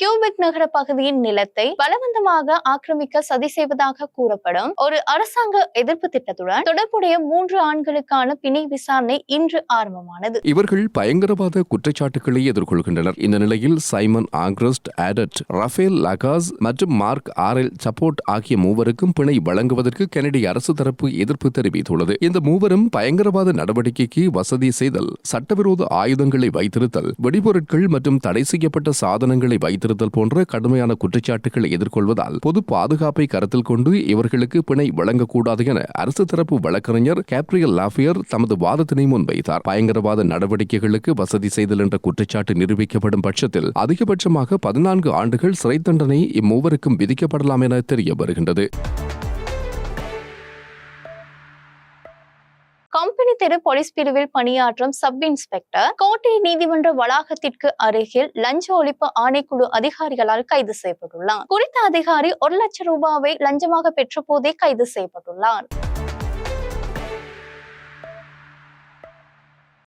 Quebec நகர பகுதியின் நிலத்தை பலவந்தமாக ஆக்கிரமிக்க சதி செய்வதாக கூறப்படும் ஒரு அரசாங்க எதிர்ப்பு திட்டத்துடன் தொடர்புடைய 3 ஆண்களுக்கான பிணை விசாரணை இன்று ஆரம்பமானது. இவர்கள் பயங்கரவாத குற்றச்சாட்டுகளை எதிர்கொள்கின்றனர். இந்த நிலையில் சைமன் ஆக்ரஸ்ட், ஆடட், ரஃபேல் லகாஸ் மற்றும் மார்க் ஆரெல் சப்போர்ட் ஆகிய மூவருக்கும் பிணை வழங்குவதற்கு கனடிய அரசு தரப்பு எதிர்ப்பு தெரிவித்துள்ளது. இந்த மூவரும் பயங்கரவாத நடவடிக்கைக்கு வசதி செய்தல், சட்டவிரோத ஆயுதங்களை வைத்திருத்தல், வெடிபொருட்கள் மற்றும் தடை செய்யப்பட்ட சாதனங்களை வைத்திருத்தல் போன்ற கடுமையான குற்றச்சாட்டுகளை எதிர்கொள்வதால் பொது பாதுகாப்பை கருத்தில் கொண்டு இவர்களுக்கு பிணை வழங்கக்கூடாது என அரசு தரப்பு வழக்கறிஞர் கேப்ரியல் லாஃபியர் தமது வாதத்தினை முன்வைத்தார். பயங்கரவாத நடவடிக்கைகளுக்கு வசதி செய்தல் என்ற குற்றச்சாட்டு நிரூபிக்கப்படும் பட்சத்தில் அதிகபட்சமாக 14 ஆண்டுகள் சிறை தண்டனை இம்மூவருக்கும் விதிக்கப்படலாம் என தெரிய வருகின்றது. கம்பெனி தெரு போலீஸ் பிரிவில் பணியாற்றும் சப் இன்ஸ்பெக்டர் கோட்டை நீதிமன்ற வளாகத்திற்கு அருகில் லஞ்ச ஒழிப்பு ஆணைக்குழு அதிகாரிகளால் கைது செய்யப்பட்டுள்ளார். குறித்த அதிகாரி 1 லட்சம் ரூபாவை லஞ்சமாக பெற்ற போதே கைது செய்யப்பட்டுள்ளார்.